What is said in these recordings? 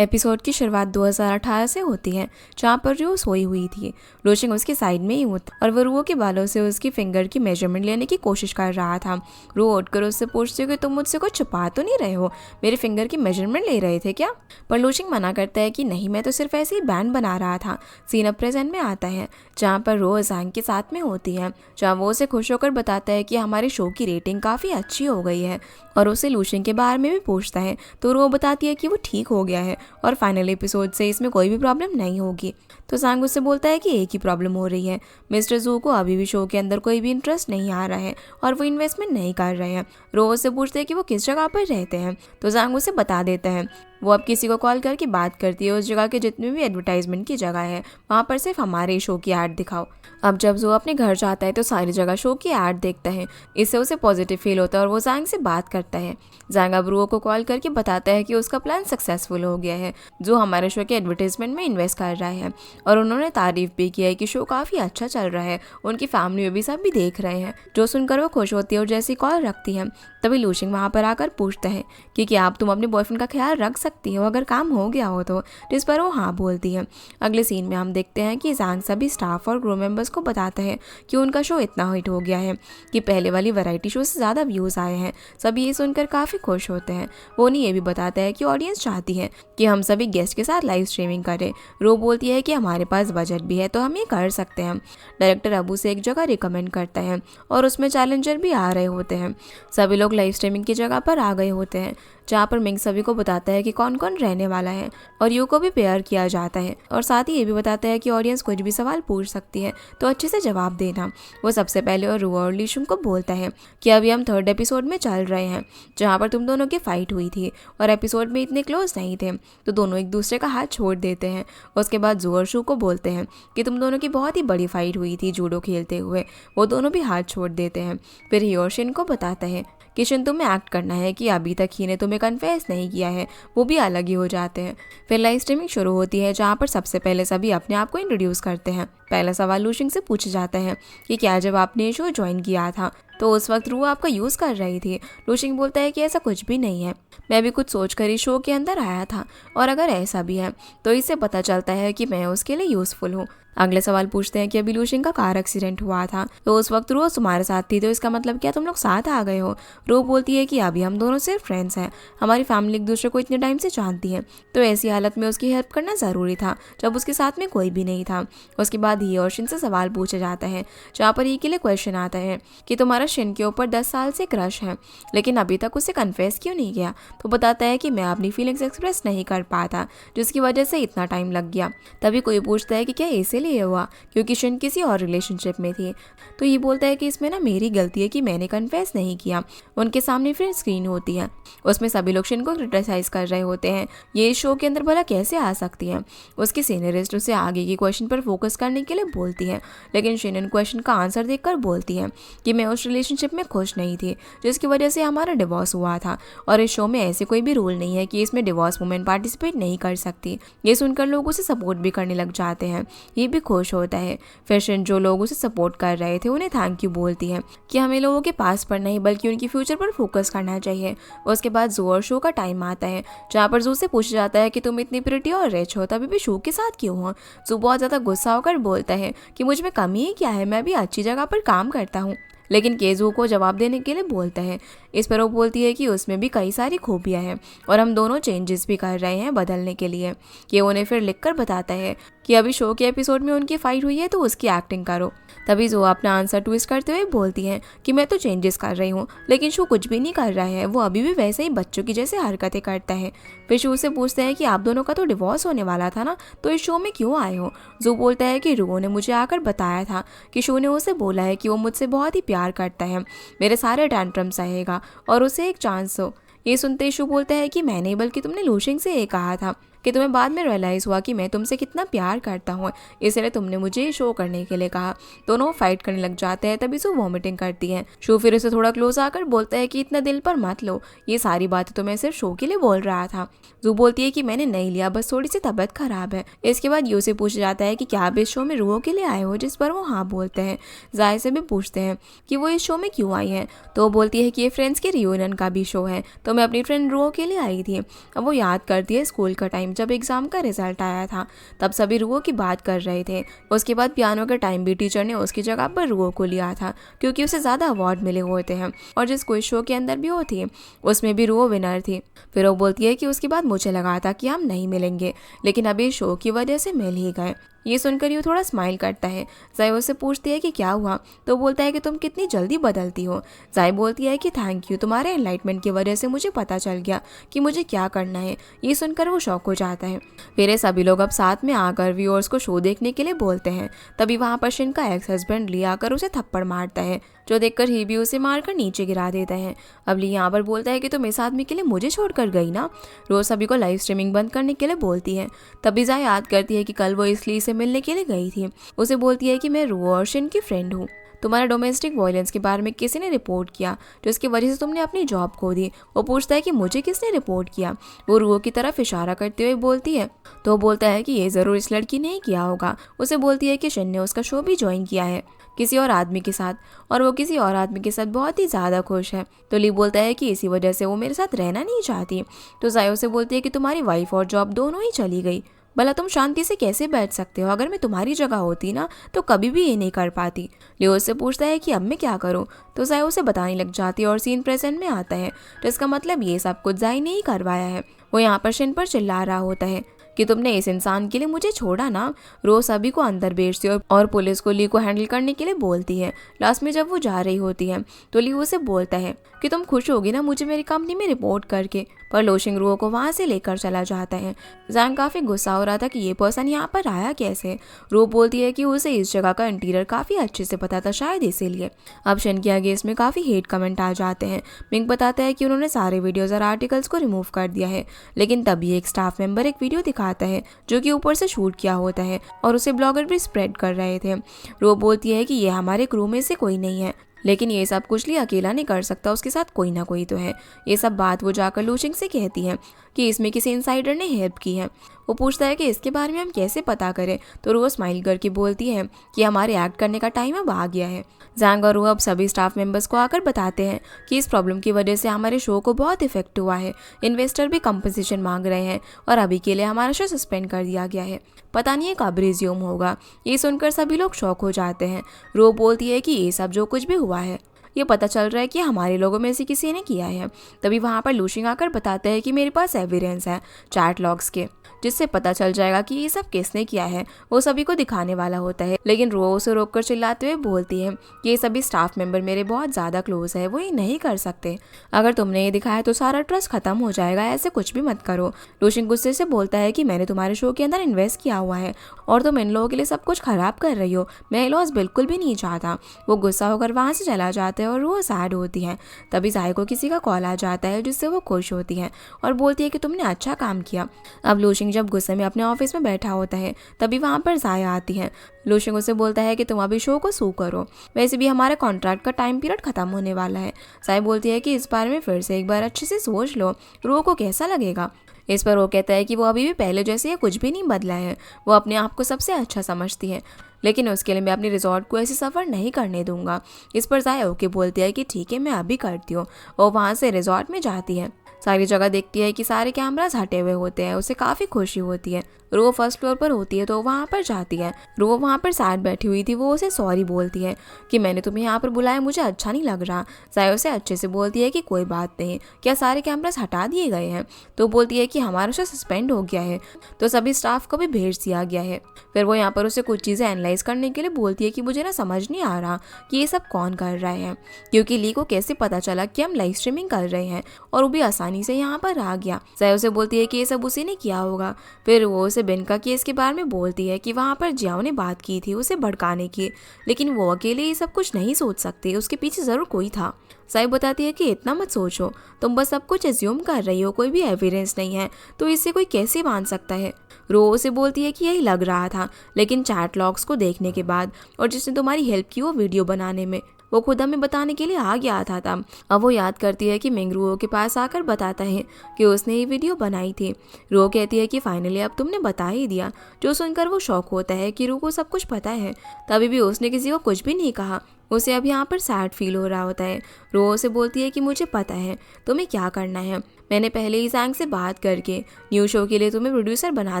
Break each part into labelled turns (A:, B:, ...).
A: Episode की शुरुआत 2018 से होती है, जहाँ पर रू सोई हुई थी। रोशिंग उसके साइड में ही होता और वो रू के बालों से उसकी फिंगर की मेजरमेंट लेने की कोशिश कर रहा था। रू उठकर उससे पूछती कि तुम मुझसे कुछ छुपा तो नहीं रहे हो, मेरे फिंगर की मेजरमेंट ले रहे थे क्या? पर रोशिंग मना करता है कि नहीं, मैं तो सिर्फ ऐसे ही बैंड बना रहा था। सीन अब प्रेजेंट में आता है, जहाँ पर रो जैंग के साथ में होती है, जहाँ वो उसे खुश होकर बताता है कि हमारे शो की रेटिंग काफ़ी अच्छी हो गई है और उसे लूशिंग के बारे में भी पूछता है। तो रो बताती है कि वो ठीक हो गया है और फाइनल एपिसोड से इसमें कोई भी प्रॉब्लम नहीं होगी। तो सांग उससे बोलता है कि एक ही प्रॉब्लम हो रही है, मिस्टर जू को अभी भी शो के अंदर कोई भी इंटरेस्ट नहीं आ रहा है और वो इन्वेस्टमेंट नहीं कर रहे हैं। रो उससे पूछते हैं कि वो किस जगह पर रहते हैं, तो सांग उसे बता देता है। वो अब किसी को कॉल करके बात करती है, उस जगह के जितने भी एडवर्टाइजमेंट की जगह है वहाँ पर सिर्फ हमारे शो की ऐड दिखाओ। अब जब जो अपने घर जाता है तो सारी जगह शो की ऐड देखता है, इससे उसे पॉजिटिव फील होता है और वो जैंग से बात करता है। जैंग अब रू को कॉल करके बताता है कि उसका प्लान सक्सेसफुल हो गया है, जो हमारे शो के एडवर्टाइजमेंट में इन्वेस्ट कर रहा है और उन्होंने तारीफ भी की है कि शो काफ़ी अच्छा चल रहा है, उनकी फैमिली में भी सब भी देख रहे हैं। जो सुनकर वो खुश होती है और जैसी कॉल रखती है तभी लूशिंग वहाँ पर आकर पूछता है कि क्या आप तुम अपने बॉयफ्रेंड का ख्याल रख सकती हो अगर काम हो गया हो तो, जिस पर वो हाँ बोलती है। अगले सीन में हम देखते हैं कि जैंग सभी स्टाफ और क्रू मेंबर्स को बताता है कि उनका शो इतना हिट हो गया है कि पहले वाली वैरायटी शो से ज़्यादा व्यूज़ आए हैं। सभी ये सुनकर काफ़ी खुश होते हैं। वो उन्हें ये भी बताता है कि ऑडियंस चाहती है कि हम सभी गेस्ट के साथ लाइव स्ट्रीमिंग करें। रो बोलती है कि हमारे पास बजट भी है तो हम ये कर सकते हैं। डायरेक्टर अबू से एक जगह रिकमेंड करता है और उसमें चैलेंजर भी आ रहे होते हैं। सभी लोग लाइव स्ट्रीमिंग की जगह पर आ गए होते हैं, जहाँ पर मिंग सभी को बताता है कि कौन कौन रहने वाला है और यू को भी पेयर किया जाता है और साथ ही ये भी बताता है कि ऑडियंस कुछ भी सवाल पूछ सकती है तो अच्छे से जवाब देना। वो सबसे पहले और रू और लीशुंग को बोलता है कि अभी हम 3rd एपिसोड में चल रहे हैं, जहाँ पर तुम दोनों की फाइट हुई थी और एपिसोड में इतने क्लोज नहीं थे तो दोनों एक दूसरे का हाथ छोड़ देते हैं। उसके बाद जू और शू को बोलते हैं कि तुम दोनों की बहुत ही बड़ी फाइट हुई थी जूडो खेलते हुए, वो दोनों भी हाथ छोड़ देते हैं। फिर ही और शिन को बताता है कि शिन तुम्हें एक्ट करना है कि अभी तक ही ने तुम्हें कन्फेस नहीं किया है, वो भी अलग ही हो जाते हैं। फिर लाइव स्ट्रीमिंग शुरू होती है, जहाँ पर सबसे पहले सभी अपने आप को इंट्रोड्यूस करते हैं। पहला सवाल लूशिंग से पूछा जाता है कि क्या जब आपने ये शो ज्वाइन किया था तो उस वक्त रू आपका यूज़ कर रही थी? लूशिंग बोलता है कि ऐसा कुछ भी नहीं है, मैं भी कुछ सोच कर ही शो के अंदर आया था और अगर ऐसा भी है तो इससे पता चलता है कि मैं उसके लिए यूज़फुल हूँ। अगले सवाल पूछते हैं कि अभी लूशिंग का कार एक्सीडेंट हुआ था तो उस वक्त रू तुम्हारे साथ थी, तो इसका मतलब क्या तुम लोग साथ आ गए हो? रू बोलती है कि अभी हम दोनों सिर्फ फ्रेंड्स हैं, हमारी फैमिली एक दूसरे को इतने टाइम से जानती है तो ऐसी हालत में उसकी हेल्प करना ज़रूरी था जब उसके साथ में कोई भी नहीं था। उसके बाद ही और शिन से सवाल पूछा जाता है, जहाँ पर ही के लिए क्वेश्चन आता है कि तुम्हारा शिन के ऊपर 10 साल से क्रश है लेकिन अभी तक उसे कन्फेस क्यों नहीं किया? तो बताता है कि मैं अपनी फीलिंग्स एक्सप्रेस नहीं कर पाता जिसकी वजह से इतना टाइम लग गया। तभी कोई पूछता है कि क्या इसीलिए हुआ क्योंकि शिन किसी और रिलेशनशिप में थी? तो ये बोलता है कि इसमें ना मेरी गलती है कि मैंने कन्फेस नहीं किया। उनके सामने फिर स्क्रीन होती है, उसमें सभी लोग शिन को क्रिटिसाइज कर रहे होते हैं, ये शो के अंदर भला कैसे आ सकती है? उसकी सीनियरिस्ट उसे आगे के क्वेश्चन पर फोकस करने के लिए बोलती है, लेकिन शिन इन क्वेश्चन का आंसर देखकर बोलती है कि मैं उस रिलेशनशिप में खुश नहीं थी जिसकी वजह से हमारा डिवोर्स हुआ था और इस शो में ऐसे कोई भी रूल नहीं है कि इसमें डिवोर्स वुमेन पार्टिसिपेट नहीं कर सकती। ये सुनकर लोग उसे सपोर्ट भी करने लग जाते हैं, ये भी खुश होता है। फिर शिन जो लोग उसे सपोर्ट कर रहे थे उन्हें थैंक यू बोलती है कि हमें लोगों के पास पर नहीं बल्कि उनकी फ्यूचर पर फोकस करना चाहिए। उसके बाद जू और शो का टाइम आता है, जहाँ पर जू से पूछा जाता है कि तुम इतनी प्रिटी और रिच हो तभी भी शो के साथ क्यों हो? जू बहुत ज़्यादा गुस्सा होकर बोलता है कि मुझ में कमी ही क्या है, मैं भी अच्छी जगह पर काम करता हूँ। लेकिन केजू को जवाब देने के लिए बोलता है। इस पर वो बोलती है कि उसमें भी कई सारी खूबियाँ हैं और हम दोनों चेंजेस भी कर रहे हैं बदलने के लिए। ये उन्हें फिर लिखकर बताता है कि अभी शो के एपिसोड में उनकी फाइट हुई है तो उसकी एक्टिंग करो। तभी जो अपना आंसर ट्विस्ट करते हुए बोलती है कि मैं तो चेंजेस कर रही हूँ लेकिन शो कुछ भी नहीं कर रहा है, वो अभी भी वैसे ही बच्चों की जैसे हरकतें करता है। फिर शो से पूछते हैं कि आप दोनों का तो डिवोर्स होने वाला था ना, तो इस शो में क्यों आए हो? जो बोलता है कि रू ने मुझे आकर बताया था कि शो ने उसे बोला है कि वो मुझसे बहुत ही प्यार करता है, मेरे सारे टैंट्रम सहेगा और उसे एक चांस हो। ये सुनते शो बोलता है कि मैंने बल्कि तुमने लूशिंग से ये कहा था कि तुम्हें बाद में रियलाइज़ हुआ कि मैं तुमसे कितना प्यार करता हूँ, इसलिए तुमने मुझे शो करने के लिए कहा। दोनों फाइट करने लग जाते हैं, तभी सो वॉमिटिंग करती है। शो फिर उसे थोड़ा क्लोज आकर बोलता है कि इतना दिल पर मत लो, ये सारी बातें तो मैं सिर्फ शो के लिए बोल रहा था। जू बोलती है कि मैंने नहीं लिया, बस थोड़ी सी तबीयत खराब है। इसके बाद यू से पूछा जाता है कि क्या आप इस शो में रूहो के लिए आए हो, जिस पर वो हाँ बोलते हैं। जाय से भी पूछते हैं कि वो इस शो में क्यों आई है, तो वो बोलती है कि ये फ्रेंड्स के रियूनियन का भी शो है, तो मैं अपनी फ्रेंड रूहो के लिए आई थी। अब वो याद करती है स्कूल का टाइम टाइम जब एग्जाम का रिजल्ट आया था तब सभी रुओ की बात कर रहे थे। उसके बाद पियानो के टाइम भी टीचर ने उसकी जगह पर रुओ को लिया था क्योंकि उसे ज़्यादा अवार्ड मिले होते हैं और जिस क्विज शो के अंदर भी वो थी उसमें भी रुओ विनर थी। फिर वो बोलती है कि उसके बाद मुझे लगा था कि हम नहीं मिलेंगे लेकिन अभी शो की वजह से मिल ही गए। ये सुनकर यूँ थोड़ा स्माइल करता है। जाय उससे पूछती है कि क्या हुआ, तो बोलता है कि तुम कितनी जल्दी बदलती हो। जाय बोलती है कि थैंक यू, तुम्हारे एनलाइटमेंट की वजह से मुझे पता चल गया कि मुझे क्या करना है। ये सुनकर वो शॉक हो जाता है। फिर सभी लोग अब साथ में आकर व्यूअर्स को शो देखने के लिए बोलते हैं। तभी वहाँ पर शिन का एक्स हस्बैंड ली आकर उसे थप्पड़ मारता है जो देखकर ही भी उसे मारकर नीचे गिरा देता है। अब ली यहाँ पर बोलता है कि तुम इस आदमी के लिए मुझे छोड़कर गई ना। रोज सभी को लाइव स्ट्रीमिंग बंद करने के लिए बोलती है। तभी जाय याद करती है कि कल वो इसलिए से मिलने के लिए गई थी। उसे बोलती है कि मैं रुओ और शिन की फ्रेंड हूँ। तुम्हारा डोमेस्टिक वायलेंस के बारे में किसी ने रिपोर्ट किया जिसकी वजह से तुमने अपनी जॉब खो दी। वो पूछता है कि मुझे किसने रिपोर्ट किया। वो रुओ की तरफ इशारा करते हुए बोलती है तो वो बोलता है कि ये ज़रूर इस लड़की ने ही किया होगा। उसे बोलती है कि शिन ने उसका शो भी ज्वाइन किया है किसी और आदमी के साथ और वो किसी और आदमी के साथ बहुत ही ज़्यादा खुश है। तो ली बोलता है कि इसी वजह से वो मेरे साथ रहना नहीं चाहती। तो जायो से बोलती है कि तुम्हारी वाइफ और जॉब दोनों ही चली गई। भला तुम शांति से कैसे बैठ सकते हो? अगर मैं तुम्हारी जगह होती ना तो कभी भी ये नहीं कर पाती। लियो उससे पूछता है कि अब मैं क्या करूं। तो जाय उसे बताने लग जाती है और सीन प्रेजेंट में आता है जिसका मतलब ये सब कुछ जाय ने ही करवाया है। वो यहाँ पर शिन पर चिल्ला रहा होता है कि तुमने इस इंसान के लिए मुझे छोड़ा ना। रोज सभी को अंदर भेजती है और पुलिस को ली को हैंडल करने के लिए बोलती है। लास्ट में जब वो जा रही होती है तो ली उसे बोलता है कि तुम खुश होगी ना मुझे मेरी कंपनी में रिपोर्ट करके। पर लोशिंग रुओ को वहाँ से लेकर चला जाता है। जैंग काफ़ी गुस्सा हो रहा था कि ये पर्सन यहाँ पर आया कैसे। रो बोलती है कि उसे इस जगह का इंटीरियर काफ़ी अच्छे से पता था शायद इसीलिए। अब शन के आगे इसमें काफ़ी हेट कमेंट आ जाते हैं। मिंग बताता है कि उन्होंने सारे वीडियोज़ और आर्टिकल्स को रिमूव कर दिया है लेकिन तभी एक स्टाफ मेंबर एक वीडियो दिखाता है जो कि ऊपर से शूट किया होता है और उसे ब्लॉगर भी स्प्रेड कर रहे थे। रो बोलती है कि ये हमारे क्रू में से कोई नहीं है लेकिन ये सब कुछ ली अकेला नहीं कर सकता, उसके साथ कोई ना कोई तो है। ये सब बात वो जाकर लूशिंग से कहती है कि इसमें किसी इनसाइडर ने हेल्प की है। वो पूछता है कि इसके बारे में हम कैसे पता करें। तो रो स्माइल करके बोलती है कि हमारे एक्ट करने का टाइम अब आ गया है। जैंग और रो अब सभी स्टाफ मेंबर्स को आकर बताते हैं कि इस प्रॉब्लम की वजह से हमारे शो को बहुत इफेक्ट हुआ है। इन्वेस्टर भी कंपनसेशन मांग रहे हैं और अभी के लिए हमारा शो सस्पेंड कर दिया गया है। पता नहीं है कब रिज्यूम होगा। ये सुनकर सभी लोग शॉक हो जाते हैं। रो बोलती है कि ये सब जो कुछ भी हुआ है ये पता चल रहा है कि हमारे लोगों में से किसी ने किया है। तभी वहाँ पर लूशिंग आकर बताते हैं कि मेरे पास एविडेंस है चैट लॉग्स के जिससे पता चल जाएगा कि ये सब किसने किया है। वो सभी को दिखाने वाला होता है लेकिन रो उसे रोककर चिल्लाते हुए बोलती है कि ये सभी स्टाफ मेंबर मेरे बहुत ज़्यादा क्लोज है, वो ये नहीं कर सकते। अगर तुमने ये दिखाया तो सारा ट्रस्ट खत्म हो जाएगा, ऐसे कुछ भी मत करो। लूशिंग गुस्से से बोलता है कि मैंने तुम्हारे शो के अंदर इन्वेस्ट किया हुआ है और तुम इन लोगों के लिए सब कुछ खराब कर रही हो। मैं लॉस बिल्कुल भी नहीं चाहता। वो गुस्सा होकर वहाँ से चला जाता है और वो सैड होती है। तभी जाय को किसी का कॉल आ जाता है जिससे वो खुश होती है और बोलती है कि तुमने अच्छा काम किया। अब लूशिंग जब गुस्से में अपने ऑफिस में बैठा होता है तभी वहाँ पर जाय आती है। लूशिंग उसे बोलता है कि तुम अभी शो को सू करो, वैसे भी हमारे कॉन्ट्रैक्ट का टाइम पीरियड खत्म होने वाला है। जाय बोलती है कि इस बारे में फिर से एक बार अच्छे से सोच लो, रो को कैसा लगेगा। इस पर वो कहता है कि वो अभी भी पहले जैसे कुछ भी नहीं बदला है। वो अपने आप को सबसे अच्छा समझती है लेकिन उसके लिए मैं अपने रिजॉर्ट को ऐसे सफ़र नहीं करने दूंगा। इस पर जाय ओके बोलती है कि ठीक है मैं अभी करती हूँ। वो वहाँ से रिजॉर्ट में जाती है। सारी जगह देखती है कि सारे कैमरास हटे हुए होते हैं। उसे काफ़ी खुशी होती है। रो फर्स्ट फ्लोर पर होती है तो वहाँ पर जाती है। रो वहाँ पर सैड बैठी हुई थी। वो उसे सॉरी बोलती है कि मैंने तुम्हें यहाँ पर बुलाया, मुझे अच्छा नहीं लग रहा। जाय उसे अच्छे से बोलती है कि कोई बात नहीं, क्या सारे कैमरास हटा दिए गए हैं। तो बोलती है कि हमारा शो सस्पेंड हो गया है तो सभी स्टाफ को भी भेज दिया गया है। फिर वो यहाँ पर उसे कुछ चीज़ें एनालाइज करने के लिए बोलती है कि मुझे ना समझ नहीं आ रहा कि ये सब कौन कर रहा है, क्योंकि ली को कैसे पता चला कि हम लाइव स्ट्रीमिंग कर रहे हैं और वो भी आसानी से यहाँ पर आ गया। जाय उसे बोलती है कि ये सब उसी ने किया होगा। फिर वो उसे बिनका केस के बारे में बोलती है कि वहाँ पर जियाओ ने बात की थी उसे भड़काने की, लेकिन वो अकेले ये सब कुछ नहीं सोच सकते, उसके पीछे ज़रूर कोई था। जाय बताती है कि इतना मत सोचो, तुम बस सब कुछ एज्यूम कर रही हो, कोई भी एविडेंस नहीं है तो इससे कोई कैसे मान सकता है। रो उसे बोलती है कि यही लग रहा था लेकिन चैट लॉग्स को देखने के बाद और जिसने तुम्हारी हेल्प की वो वीडियो बनाने में, वो खुद हमें बताने के लिए आ गया था तब। अब वो याद करती है कि मिंग रुओ के पास आकर बताता है कि उसने ये वीडियो बनाई थी। रो कहती है कि फाइनली अब तुमने बता ही दिया। जो सुनकर वो शौक होता है कि रू को सब कुछ पता है। तभी भी उसने किसी को कुछ भी नहीं कहा। उसे अब यहाँ पर सैड फील हो रहा होता है। रो उसे बोलती है कि मुझे पता है तुम्हें क्या करना है, मैंने पहले ही जैंग से बात करके न्यू शो के लिए तुम्हें प्रोड्यूसर बना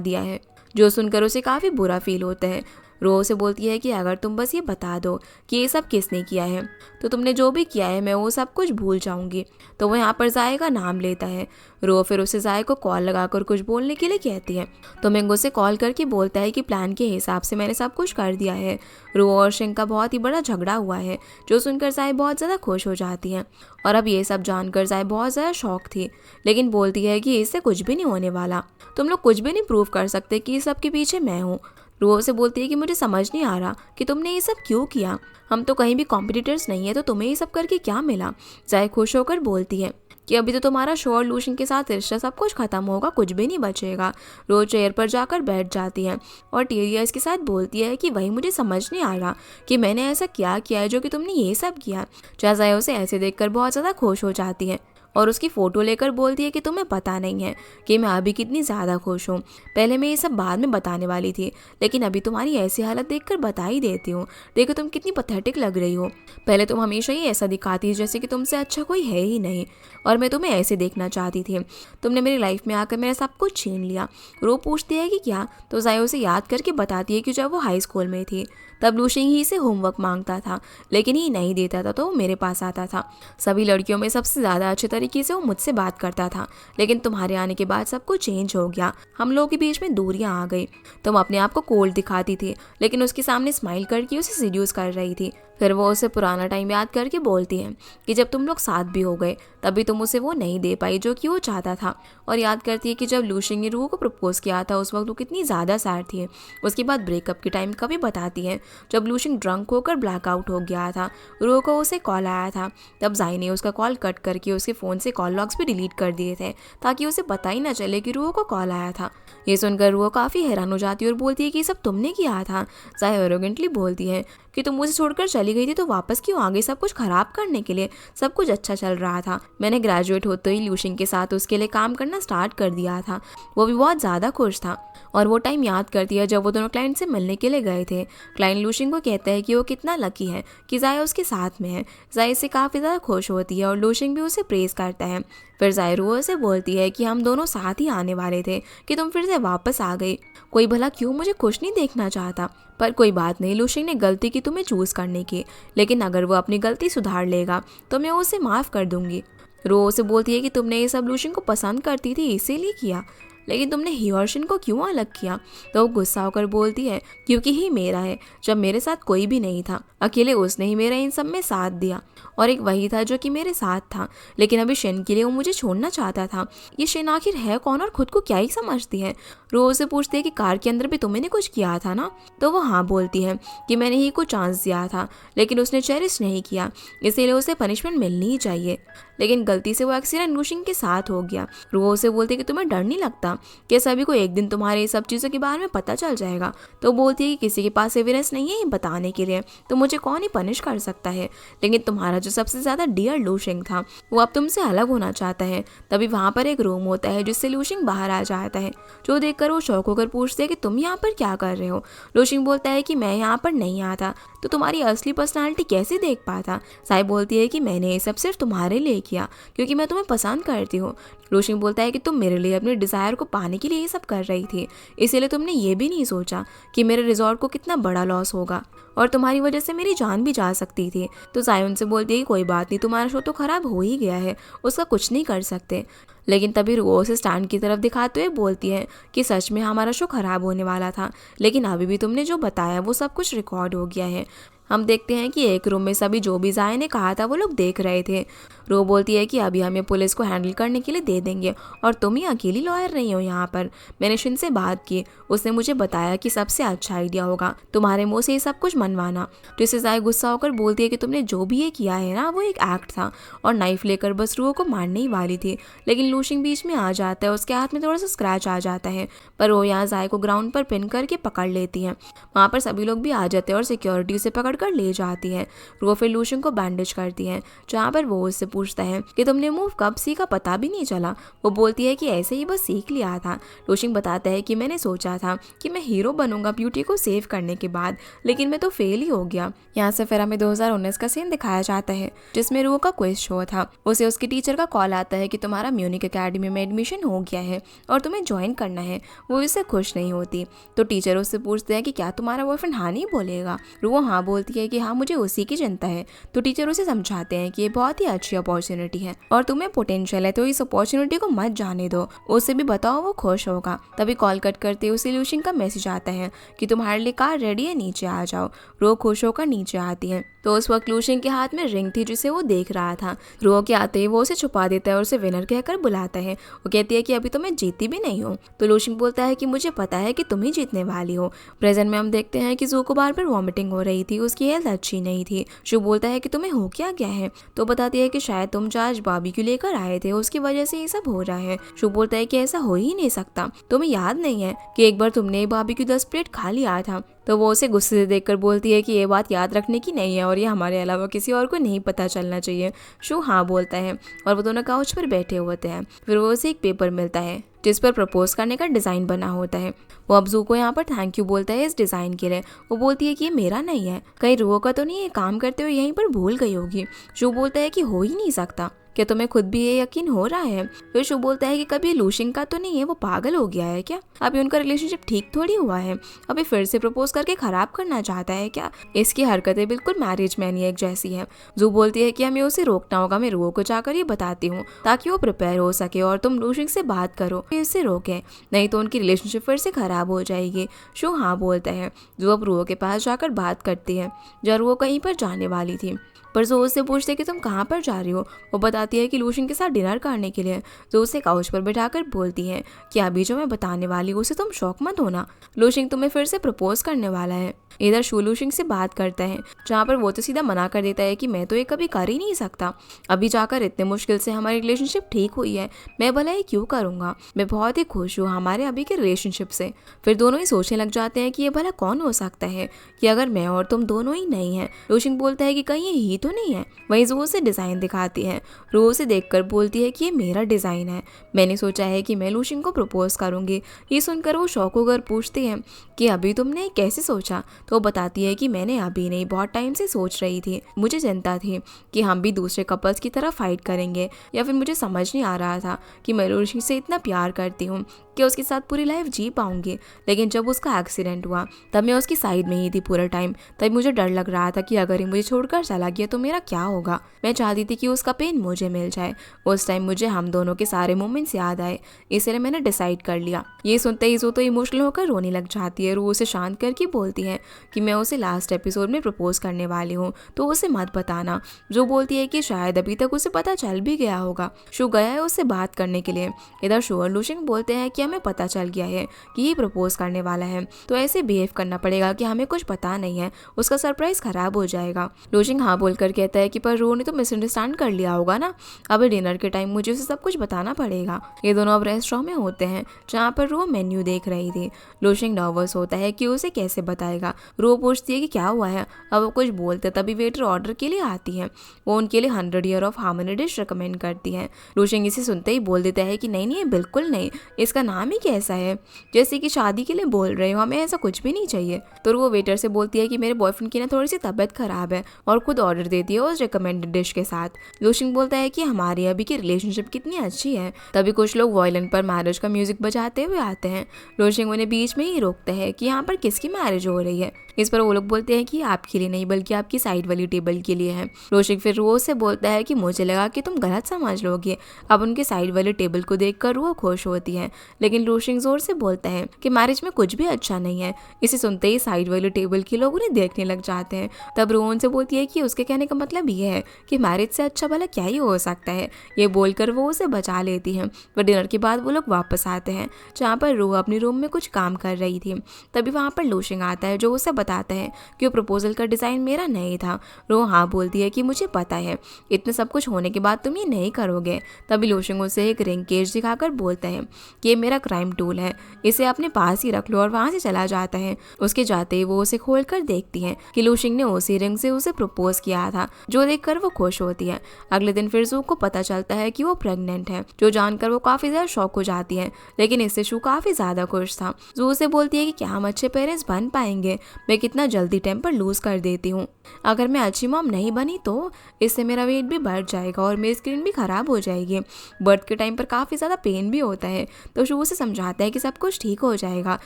A: दिया है। जो सुनकर उसे काफ़ी बुरा फील होता है। रो उसे बोलती है कि अगर तुम बस ये बता दो कि ये सब किसने किया है तो तुमने जो भी किया है मैं वो सब कुछ भूल जाऊंगी। तो वो यहाँ पर जाए का नाम लेता है। रो फिर उसे जाए को कॉल लगाकर कुछ बोलने के लिए कहती है तो मिंग उसे कॉल करके बोलता है कि प्लान के हिसाब से मैंने सब कुछ कर दिया है। रो और शिंग का बहुत ही बड़ा झगड़ा हुआ है, जो सुनकर जाए बहुत ज़्यादा खुश हो जाती है। और अब ये सब जानकर जाए बहुत ज़्यादा शौक थी, लेकिन बोलती है कि इससे कुछ भी नहीं होने वाला, तुम लोग कुछ भी नहीं प्रूव कर सकते कि इस सब के पीछे मैं हूँ। रो से बोलती है कि मुझे समझ नहीं आ रहा कि तुमने ये सब क्यों किया, हम तो कहीं भी कॉम्पिटिटर्स नहीं है, तो तुम्हें ये सब करके क्या मिला। जाए खुश होकर बोलती है कि अभी तो तुम्हारा शो और लूशिन के साथ रिश्ता सब कुछ खत्म होगा, कुछ भी नहीं बचेगा। रो चेयर पर जाकर बैठ जाती है और टेरिया इसके साथ बोलती है कि वही मुझे समझ नहीं आ रहा कि मैंने ऐसा क्या किया है जो कि तुमने ये सब किया। जाए उसे ऐसे देखकर बहुत ज़्यादा खुश हो जाती है और उसकी फ़ोटो लेकर बोलती है कि तुम्हें पता नहीं है कि मैं अभी कितनी ज़्यादा खुश हूँ। पहले मैं ये सब बाद में बताने वाली थी, लेकिन अभी तुम्हारी ऐसी हालत देखकर बता ही देती हूँ। देखो तुम कितनी पथेटिक लग रही हो। पहले तुम हमेशा ही ऐसा दिखाती जैसे कि तुमसे अच्छा कोई है ही नहीं, और मैं तुम्हें ऐसे देखना चाहती थी। तुमने मेरी लाइफ में आकर मेरा सब कुछ छीन लिया। रो पूछती है कि क्या, तो जाए उसे याद करके बताती है कि जब वो हाई स्कूल में थी तब लूशिंग ही से होमवर्क मांगता था, लेकिन ही नहीं देता था तो वो मेरे पास आता था। सभी लड़कियों में सबसे ज़्यादा अच्छे तरीके से वो मुझसे बात करता था, लेकिन तुम्हारे आने के बाद सब कुछ चेंज हो गया, हम लोगों के बीच में दूरियां आ गई। तुम अपने आप को कोल्ड दिखाती थी, लेकिन उसके सामने स्माइल करके उसे सीड्यूस कर रही थी। फिर वो उसे पुराना टाइम याद करके बोलती है कि जब तुम लोग साथ भी हो गए तभी तुम उसे वो नहीं दे पाई जो कि वो चाहता था। और याद करती है कि जब लूशिंग ने रूह को प्रपोज किया था उस वक्त वो कितनी ज़्यादा सैड थी। उसके बाद ब्रेकअप के टाइम का भी बताती है, जब लूशिंग ड्रंक होकर ब्लैकआउट हो गया था, रूह को उसे कॉल आया था, तब जाई ने उसका कॉल कट करके उसके फ़ोन से कॉल लॉग्स भी डिलीट कर दिए थे ताकि उसे पता ही ना चले कि रूह को कॉल आया था। ये सुनकर रूह काफ़ी हैरान हो जाती है और बोलती है कि ये सब तुमने किया था। जाई एरोगेंटली बोलती है कि तुम मुझे छोड़कर चली गई थी तो वापस क्यों आ गई सब कुछ खराब करने के लिए, सब कुछ अच्छा चल रहा था। मैंने ग्रेजुएट होते ही लूशिंग के साथ उसके लिए काम करना स्टार्ट कर दिया था, वो भी बहुत ज़्यादा खुश था। और वो टाइम याद करती है जब वो दोनों क्लाइंट से मिलने के लिए गए थे। क्लाइंट लूशिंग को कहता है कि वो कितना लकी है कि जाया उसके साथ में है। जाया इससे काफ़ी ज़्यादा खुश होती है और लूशिंग भी उसे प्रेज़ करता है। फिर जाया रूह से बोलती है कि हम दोनों साथ ही आने वाले थे कि तुम फिर से वापस आ गई, कोई भला क्यों मुझे खुश नहीं देखना चाहता। पर कोई बात नहीं, लूशिंग ने गलती की तुम्हें चूज़ करने की, लेकिन अगर वो अपनी गलती सुधार लेगा तो मैं उसे माफ़ कर दूंगी। रो उसे बोलती है कि तुमने ये सब लूशिंग को पसंद करती थी इसीलिए किया, लेकिन तुमने हियोर्शिन को क्यों अलग किया। तो वो गुस्सा होकर बोलती है क्योंकि ही मेरा है, जब मेरे साथ कोई भी नहीं था, अकेले उसने ही मेरा इन सब में साथ दिया, और एक वही था जो कि मेरे साथ था, लेकिन अभी शिन के लिए वो मुझे छोड़ना चाहता था। ये शिन आखिर है कौन और खुद को क्या ही समझती है। रोज से पूछती है कि कार के अंदर भी तुमने कुछ किया था ना, तो वो हाँ बोलती है कि मैंने ही को चांस दिया था, लेकिन उसने चेरिश नहीं किया, इसीलिए उसे पनिशमेंट मिलनी ही चाहिए। लेकिन गलती से वो एक्सीडेंट लूशिंग के साथ हो गया। रोज से बोलती है कि तुम्हें डर नहीं लगता कि सभी को एक दिन तुम्हारे सब चीज़ों के बारे में पता चल जाएगा। तो बोलती है कि किसी के पास एविडेंस नहीं है ये बताने के लिए, तो मुझे कौन ही पनिश कर सकता है। लेकिन तुम्हारा जो सबसे ज़्यादा डियर लूशिंग था वो अब तुमसे अलग होना चाहता है। तभी वहाँ पर एक रूम होता है जिससे लूशिंग बाहर आ जाता है, जो देखकर वो शौक होकर पूछते हैं कि तुम यहाँ पर क्या कर रहे हो। लूशिंग बोलता है कि मैं यहाँ पर नहीं आता तो तुम्हारी असली पर्सनालिटी कैसे देख पाता। साई बोलती है कि मैंने ये सब सिर्फ तुम्हारे लिए किया क्योंकि मैं तुम्हें पसंद करती हूँ। लूशिंग बोलता है कि तुम मेरे लिए अपने डिज़ायर को पाने के लिए ये सब कर रही थी, इसीलिए तुमने ये भी नहीं सोचा कि मेरे रिजॉर्ट को कितना बड़ा लॉस होगा और तुम्हारी वजह से मेरी जान भी जा सकती थी। तो साई उनसे बोलती है कि कोई बात नहीं, तुम्हारा शो तो खराब हो ही गया है, उसका कुछ नहीं कर सकते। लेकिन तभी रुओ से स्टैंड की तरफ दिखाते हुए बोलती है कि सच में हमारा शो खराब होने वाला था, लेकिन अभी भी तुमने जो बताया वो सब कुछ रिकॉर्ड हो गया है। हम देखते हैं कि एक रूम में सभी जो भी जाया ने कहा था वो लोग देख रहे थे। रो बोलती है कि अभी हमें पुलिस को हैंडल करने के लिए दे देंगे और तुम ही अकेली लॉयर नहीं हो यहाँ पर। मैंने शिन से बात की, उसने मुझे बताया कि सबसे अच्छा आइडिया होगा तुम्हारे मुंह से ये सब कुछ मनवाना। तो इससे जाए गुस्सा होकर बोलती है कि तुमने जो भी ये किया है ना वो एक एक्ट था, और नाइफ लेकर बस रूह को मारने ही वाली थी। लेकिन लूशिंग बीच में आ जाता है, उसके हाथ में थोड़ा सा स्क्रैच आ जाता है, पर वो यहाँ जाए को ग्राउंड पर पिन करके पकड़ लेती है। वहाँ पर सभी लोग भी आ जाते हैं और सिक्योरिटी उसे पकड़ पकड़कर ले जाती है। रो फिर लूशिंग को बैंडेज करती है, जहाँ पर वो उससे पूछता है कि तुमने मूव कब सीखा, पता भी नहीं चला। वो बोलती है कि ऐसे ही बस सीख लिया था। लूशिंग बताता है कि मैंने सोचा था कि मैं हीरो बनूंगा ब्यूटी को सेव करने के बाद, लेकिन मैं तो फेल ही हो गया। यहाँ से फिर हमें 2019 का सीन दिखाया जाता है जिसमें रो का क्विज शो था। उसे उसके टीचर का कॉल आता है कि तुम्हारा म्यूनिक एकेडमी में एडमिशन हो गया है और तुम्हें ज्वाइन करना है। वो इससे खुश नहीं होती तो टीचर उससे पूछते हैं कि क्या तुम्हारा बॉयफ्रेंड हाँ नहीं बोलेगा। वो हाँ बोलती है कि हाँ मुझे उसी की चिंता है। तो टीचर उसे समझाते हैं कि ये बहुत ही अच्छी अपॉर्चुनिटी है और तुम्हें पोटेंशियल है, तो इस अपॉर्चुनिटी को मत जाने दो, उसे भी बताओ, वो खुश होगा। तभी कॉल कट करते उसे लूशिंग का मैसेज आता है कि तुम्हारे लिए कार रेडी है, नीचे आ जाओ। रो खुश होकर नीचे आती है तो उस वक्त लूशिंग के हाथ में रिंग थी जिसे वो देख रहा था। रो के आते ही वो उसे छुपा देता है और उसे विनर कहकर बुलाता है। वो कहती है कि अभी तो मैं जीती भी नहीं हूँ। तो लूशिंग बोलता है कि मुझे पता है कि तुम ही जीतने वाली हो। प्रेजेंट में हम देखते हैं कि जू को बार बार वॉमिटिंग हो रही थी, उसकी हेल्थ अच्छी नहीं थी। शू बोलता है कि तुम्हें हो क्या गया है। तो बताती है कि शायद तुम आज बारबेक्यू लेकर आए थे, उसकी वजह से ये सब हो रहा है। शू बोलता है कि ऐसा हो ही नहीं सकता, तुम्हें याद नहीं है कि एक बार तुमने बारबेक्यू 10 प्लेट खा लिया था। तो वो उसे गुस्से से देखकर बोलती है कि ये बात याद रखने की नहीं है और ये हमारे अलावा किसी और को नहीं पता चलना चाहिए। शू हाँ बोलता है और वो दोनों काउच पर बैठे होते हैं। फिर वो उसे एक पेपर मिलता है जिस पर प्रपोज करने का डिज़ाइन बना होता है। वो अब जू को यहाँ पर थैंक यू बोलता है इस डिज़ाइन के लिए। वो बोलती है कि ये मेरा नहीं है, कहीं रो का तो नहीं, ये काम करते हुए यहीं पर भूल गई होगी। शू बोलता है कि हो ही नहीं सकता, क्या तुम्हें खुद भी ये यकीन हो रहा है। फिर शू बोलता है कि कभी लूशिंग का तो नहीं है, वो पागल हो गया है क्या, अभी उनका रिलेशनशिप ठीक थोड़ी हुआ है, अभी फिर से प्रपोज करके खराब करना चाहता है क्या। इसकी हरकतें बिल्कुल मैरिज मैनिएक जैसी है। जू बोलती है कि हमें उसे रोकना होगा, मैं रो को जाकर ये बताती हूँ ताकि वो प्रिपेयर हो सके और तुम लूशिंग से बात करो, इससे रोके, नहीं तो उनकी रिलेशनशिप फिर से खराब हो जाएगी। शू हाँ बोलता है। जू अब रो के पास जाकर बात करती है जब वो कहीं पर जाने वाली थी। पर जो उससे पूछते कि तुम कहाँ पर जा रही हो। वो बताती है कि लूशिंग के साथ डिनर करने के लिए। जो उसे काउच पर बिठाकर बोलती है कि अभी जो मैं बताने वाली हूँ उसे तुम शौक मत होना, लूशिंग तुम्हें फिर से प्रपोज करने वाला है। इधर शू लूशिंग से बात करता है जहाँ पर वो तो सीधा मना कर देता है कि मैं तो ये कभी कर ही नहीं सकता, अभी जाकर इतने मुश्किल से हमारी रिलेशनशिप ठीक हुई है, मैं भला ये क्यों करूँगा, मैं बहुत ही खुश हूँ हमारे अभी के रिलेशनशिप से। फिर दोनों ही सोचने लग जाते हैं कि ये भला कौन हो सकता है कि अगर मैं और तुम दोनों ही नहीं है। लूशिंग बोलता है कि कहीं ये ही तो नहीं है। वहीं जो उसे डिज़ाइन दिखाती है। रो उसे देखकर बोलती है कि ये मेरा डिज़ाइन है, मैंने सोचा है कि मैं लूशिंग को प्रपोज करूँगी। ये सुनकर वो शौक होकर पूछती है कि अभी तुमने कैसे सोचा। तो वो बताती है कि मैंने अभी नहीं, बहुत टाइम से सोच रही थी, मुझे चिंता थी कि हम भी दूसरे कपल्स की तरह फाइट करेंगे, या फिर मुझे समझ नहीं आ रहा था कि मैं लूशिंग से इतना प्यार करती हूँ कि उसके साथ पूरी लाइफ जी पाऊंगी। लेकिन जब उसका एक्सीडेंट हुआ तब मैं उसकी साइड में ही थी पूरा टाइम। तब मुझे डर लग रहा था कि अगर ये मुझे छोड़कर चला गया तो मेरा क्या होगा। मैं चाहती थी कि उसका पेन मुझे मिल जाए। उस टाइम मुझे हम दोनों के सारे मोमेंट्स याद आए, इसलिए मैंने डिसाइड कर लिया। ये सुनते ही जो तो इमोशनल होकर रोने लग जाती है। रू उसे शांत करके बोलती है कि मैं उसे लास्ट एपिसोड में प्रपोज करने वाली हूँ, तो उसे मत बताना। जो बोलती है कि शायद अभी तक उसे पता चल भी गया होगा। शू गया है उससे बात करने के लिए। इधर शू और लूशिंग बोलते हैं कि हमें पता चल गया है कि ये प्रपोज करने वाला है, तो ऐसे बिहेव करना पड़ेगा कि हमें कुछ पता नहीं है, उसका सरप्राइज खराब हो जाएगा। लूशिंग हाँ बोलकर कहता है कि पर रू ने तो मिसअंडरस्टैंड कर लिया होगा ना, अब डिनर के टाइम मुझे उसे सब कुछ बताना पड़ेगा। ये दोनों अब रेस्टोरेंट में होते हैं जहाँ पर रू मेन्यू देख रही थी। लूशिंग नर्वस होता है कि उसे कैसे बताएगा। रू पूछती है कि क्या हुआ है। अब वो कुछ बोलते तभी वेटर ऑर्डर के लिए आती है। वो उनके लिए 100 year of harmony dish recommend करती है। लूशिंग इसे सुनते ही बोल देता है कि नहीं नहीं, बिल्कुल नहीं, इसका नाम ही कैसा है, जैसे कि शादी के लिए बोल रहे हो, हमें ऐसा कुछ भी नहीं चाहिए। तो वो वेटर से बोलती है कि मेरे बॉयफ्रेंड की ना थोड़ी सी तबीयत खराब है, और खुद ऑर्डर देती है उस रिकमेंडेड डिश के साथ। लूशिंग बोलता है कि हमारी अभी की रिलेशनशिप कितनी अच्छी है। तभी कुछ लोग वायलिन पर मैरिज का म्यूजिक बजाते हुए आते हैं। लूशिंग उन्हें बीच में ही रोकता है कि यहाँ पर किसकी मैरिज हो रही है। इस पर वो लोग बोलते हैं कि आपके लिए नहीं बल्कि आपकी साइड वाली टेबल के लिए है। लूशिंग फिर रोज से बोलता है कि मुझे लगा कि तुम गलत समझ लोगे। अब उनके साइड वाले टेबल को देखकर वो खुश होती है, लेकिन लूशिंग जोर से बोलता है कि मैरिज में कुछ भी अच्छा नहीं है। इसे सुनते ही साइड वाले टेबल के लोग उन्हें देखने लग जाते हैं। तब रो उनसे बोलती है कि उसके कहने कहने का मतलब ये है कि मैरिज से अच्छा भला क्या ही हो सकता है। ये बोलकर वो उसे बचा लेती है। वह डिनर के बाद वो लोग वापस आते हैं जहाँ पर रो अपने रूम में कुछ काम कर रही थी। तभी वहाँ पर लूशिंग आता है जो उसे बताता है कि वो प्रपोजल का डिज़ाइन मेरा नहीं था। रो हाँ बोलती है कि मुझे पता है, इतने सब कुछ होने के बाद तुम ये नहीं करोगे। तभी लूशिंग उसे एक रिंग केज दिखाकर बोलता है कि ये मेरा क्राइम टूल है, इसे अपने पास ही रख लो, और वहाँ से चला जाता है। उसके जाते ही वो उसे खोल कर देखती है कि लूशिंग ने उसी रिंग से उसे प्रपोज किया था, जो देखकर वो खुश होती है। अगले दिन फिर जू को पता चलता है कि वो प्रेग्नेंट है, जो जानकर वो काफी ज्यादा शॉक हो जाती है। लेकिन इससे शू काफी ज्यादा खुश था। जू उसे बोलती है कि क्या हम अच्छे पेरेंट्स बन पाएंगे, मैं कितना जल्दी टेम्पर लूज कर देती हूँ। अगर मैं अच्छी मॉम नहीं बनी तो इससे मेरा वेट भी बढ़ जाएगा और मेरी स्किन भी खराब हो जाएगी। बर्थ के टाइम पर काफ़ी ज़्यादा पेन भी होता है। तो शू उसे समझाता है कि सब कुछ ठीक हो जाएगा,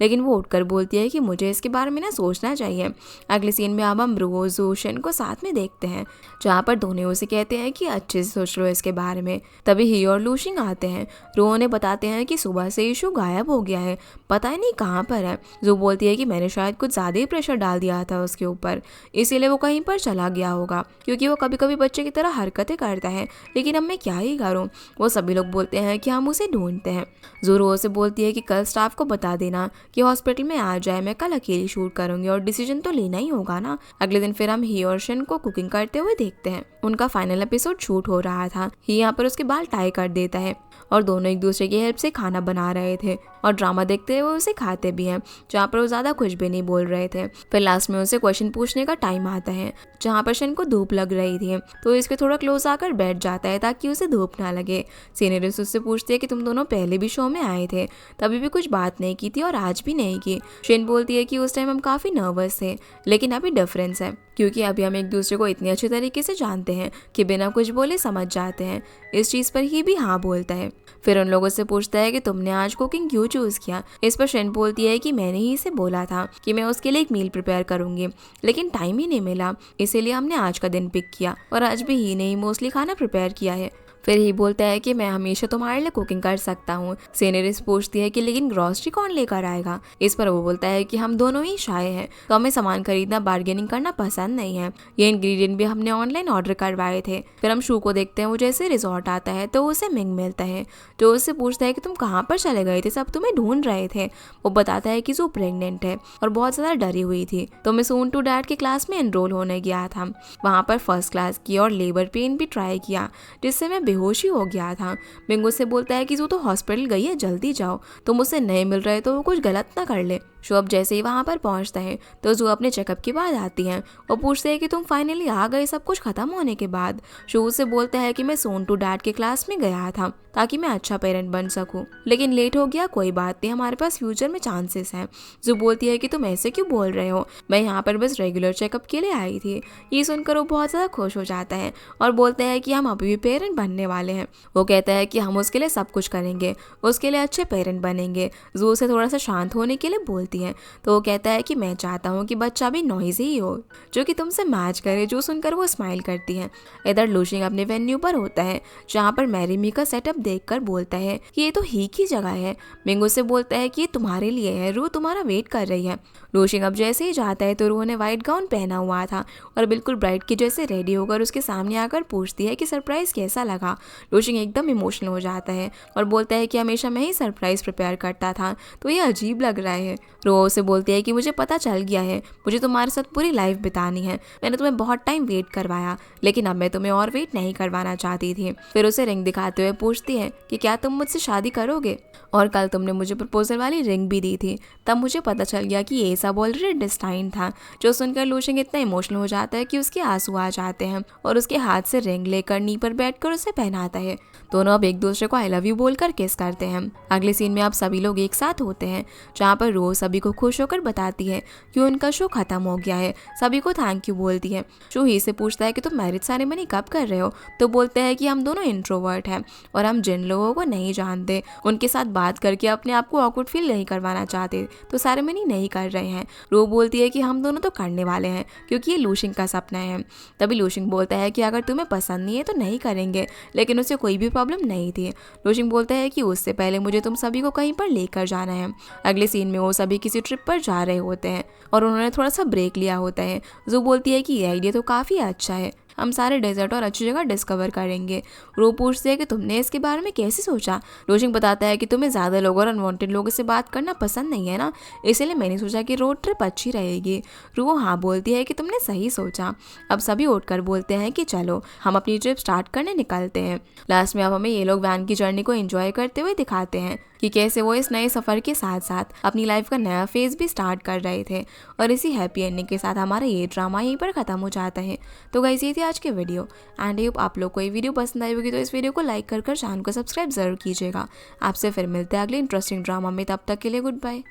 A: लेकिन वो उठकर बोलती है कि मुझे इसके बारे में ना सोचना चाहिए। अगले सीन में अब हम रोज जोशन को साथ में देखते हैं, जहाँ पर दोनों उसे कहते हैं कि अच्छे से सोच लो इसके बारे में। तभी ही और लूशिंग आते हैं। रो उन्हें बताते हैं कि सुबह से इशू गायब हो गया है, पता ही नहीं कहाँ पर है। जो बोलती है कि मैंने शायद कुछ ज़्यादा ही प्रेशर डाल दिया था उसके ऊपर, इसीलिए वो कहीं पर चला गया होगा, क्योंकि वो कभी कभी बच्चे की तरह हरकतें करता है। लेकिन अब मैं क्या ही करूँ। वो सभी लोग बोलते हैं कि हम उसे ढूंढते हैं। जोरो से बोलती है कि कल स्टाफ को बता देना कि हॉस्पिटल में आ जाए, मैं कल अकेली शूट करूंगी और डिसीजन तो लेना ही होगा ना। अगले दिन फिर हम ही और शन को कुकिंग करते हुए देखते हैं। उनका फाइनल एपिसोड शूट हो रहा था। ही यहाँ पर उसके बाल टाई कर देता है और दोनों एक दूसरे की हेल्प से खाना बना रहे थे और ड्रामा देखते हुए उसे खाते भी हैं, जहाँ पर वो ज़्यादा कुछ भी नहीं बोल रहे थे। फिर लास्ट में उसे क्वेश्चन पूछने का टाइम आता है, जहाँ पर शन को धूप लग रही थी तो इसके थोड़ा क्लोज आकर बैठ जाता है ताकि उसे धूप ना लगे। सीनियर्स उससे पूछती है कि तुम दोनों पहले भी शो में आए थे, तभी भी कुछ बात नहीं की थी और आज भी नहीं की। शन बोलती है कि उस टाइम हम काफ़ी नर्वस थे, लेकिन अभी डिफरेंस है क्योंकि अभी हम एक दूसरे को इतने अच्छे तरीके से जानते हैं कि बिना कुछ बोले समझ जाते हैं। इस चीज़ पर ही भी हाँ बोलता है। फिर उन लोगों से पूछता है कि तुमने आज कुकिंग क्यों चूज़ किया। इस पर शन बोलती है कि मैंने ही इसे बोला था कि मैं उसके लिए एक मील प्रिपेयर करूंगी, लेकिन टाइम ही नहीं मिला, इसीलिए हमने आज का दिन पिक किया और आज भी ही ने मोस्टली खाना प्रिपेयर किया है। फिर ही बोलता है कि मैं हमेशा तुम्हारे लिए कुकिंग कर सकता हूँ। सीनियरिस पूछती है कि लेकिन ग्रॉसरी कौन लेकर आएगा। इस पर वो बोलता है कि हम दोनों ही शाय हैं, तो हमें सामान खरीदना बार्गेनिंग करना पसंद नहीं है। ये इंग्रेडिएंट भी हमने ऑनलाइन ऑर्डर करवाए थे। फिर हम शू को देखते हैं, वो जैसे रिजॉर्ट आता है तो उसे मिंग मिलता है, जो उससे पूछता है कि तुम कहाँ पर चले गए थे, सब तुम्हें ढूंढ रहे थे। वो बताता है कि जो प्रेग्नेंट है और बहुत ज़्यादा डरी हुई थी, तो मैं सून टू डैड के क्लास में एनरोल होने गया था। वहाँ पर फर्स्ट क्लास की और लेबर पेन भी ट्राई किया, जिससे मैं बेहोशी हो गया था। मिंगो से बोलता है कि जो तो हॉस्पिटल गई है, जल्दी जाओ, तुम उससे नहीं मिल रहे तो वो कुछ गलत ना कर ले। शो अब जैसे ही वहाँ पर पहुँचता है तो जू अपने चेकअप के बाद आती हैं। वो पूछते हैं कि तुम फाइनली आ गए सब कुछ खत्म होने के बाद। शो उससे बोलता है कि मैं सोन टू डैड के क्लास में गया था ताकि मैं अच्छा पेरेंट बन सकूं, लेकिन लेट हो गया, कोई बात नहीं, हमारे पास फ्यूचर में चांसेस हैं। जू बोलती है कि तुम ऐसे क्यों बोल रहे हो, मैं यहाँ पर बस रेगुलर चेकअप के लिए आई थी। ये सुनकर वो बहुत ज़्यादा खुश हो जाता है और बोलता है कि हम अभी भी पेरेंट बनने वाले हैं। वो कहता है कि हम उसके लिए सब कुछ करेंगे, उसके लिए अच्छे पेरेंट बनेंगे। जू उसे थोड़ा सा शांत होने के लिए बोलती है, तो वो कहता है कि मैं चाहता हूँ कि बच्चा भी नॉइजी ही हो, जो कि तुमसे मैच करे। जो सुनकर वो स्माइल करती है। इधर लूशिंग अपने वेन्यू पर होता है, जहाँ पर मैरी मी का सेटअप देखकर बोलता है कि ये तो ही की जगह है। मिंगो से बोलता है कि ये तुम्हारे लिए है, रू तुम्हारा वेट कर रही है। लूशिंग अब जैसे ही जाता है तो रू ने व्हाइट गाउन पहना हुआ था और बिल्कुल ब्राइड की जैसे रेडी होकर उसके सामने आकर पूछती है कि सरप्राइज कैसा लगा। लूशिंग एकदम इमोशनल हो जाता है और बोलता है कि हमेशा मैं ही सरप्राइज प्रिपेयर करता था, तो ये अजीब लग रहा है। रो से बोलती है कि मुझे पता चल गया है, मुझे तुम्हारे साथ पूरी लाइफ बितानी है, मैंने तुम्हें बहुत टाइम वेट करवाया, लेकिन अब मैं तुम्हें और वेट नहीं करवाना चाहती थी। फिर उसे रिंग दिखाते हुए पूछती है कि क्या तुम मुझसे शादी करोगे, और कल तुमने मुझे प्रपोजल वाली रिंग भी दी थी। तब मुझे पता चल गया कि ये सब ऑलरेडी डिस्टाइन था। जो सुनकर लूशिंग इतना इमोशनल हो जाता है कि उसके आंसू आ जाते हैं और उसके हाथ से रिंग लेकर नी पर बैठकर उसे पहनाता है। दोनों अब एक दूसरे को आई लव यू बोलकर किस करते हैं। अगले सीन में अब सभी लोग एक साथ होते हैं, जहाँ पर रोज सभी को खुश होकर बताती है कि उनका शो खत्म हो गया है। सभी को थैंक यू बोलती है। शो ही से पूछता है कि तुम मैरिज सेरेमनी कब कर रहे हो, तो बोलते हैं कि हम दोनों इंट्रोवर्ट हैं और हम जिन लोगों को नहीं जानते उनके साथ बात करके अपने आप को ऑकवर्ड फील नहीं करवाना चाहते, तो सेरेमनी नहीं कर रहे हैं। रो बोलती है कि हम दोनों तो करने वाले हैं क्योंकि ये लूशिंग का सपना है। तभी लूशिंग बोलता है कि अगर तुम्हें पसंद नहीं है तो नहीं करेंगे, लेकिन उसे कोई भी प्रॉब्लम नहीं थी। लूशिंग बोलता है कि उससे पहले मुझे तुम सभी को कहीं पर लेकर जाना है। अगले सीन में वो सभी किसी ट्रिप पर जा रहे होते हैं और उन्होंने थोड़ा सा ब्रेक लिया होता है। जो बोलती है कि ये आइडिया तो काफ़ी अच्छा है, हम सारे डेजर्ट और अच्छी जगह डिस्कवर करेंगे। रो पूछते हैं कि तुमने इसके बारे में कैसे सोचा। रोशिंग बताता है कि तुम्हें ज़्यादा लोगों और अनवांटेड लोगों से बात करना पसंद नहीं है ना, इसलिए मैंने सोचा कि रोड ट्रिप अच्छी रहेगी। रो हाँ बोलती है कि तुमने सही सोचा। अब सभी उठकर बोलते हैं कि चलो हम अपनी ट्रिप स्टार्ट करने निकलते हैं। लास्ट में अब हमें ये लोग वैन की जर्नी को एंजॉय करते हुए दिखाते हैं कि कैसे वो इस नए सफ़र के साथ साथ अपनी लाइफ का नया फेज़ भी स्टार्ट कर रहे थे। और इसी हैप्पी एंडिंग के साथ हमारा ये ड्रामा यहीं पर ख़त्म हो जाता है। तो गाइस ये थी आज की वीडियो एंड होप आप लोग को ये वीडियो पसंद आई होगी, तो इस वीडियो को लाइक कर चैनल को सब्सक्राइब ज़रूर कीजिएगा। आपसे फिर मिलते हैं अगले इंटरेस्टिंग ड्रामा में, तब तक के लिए गुड बाय।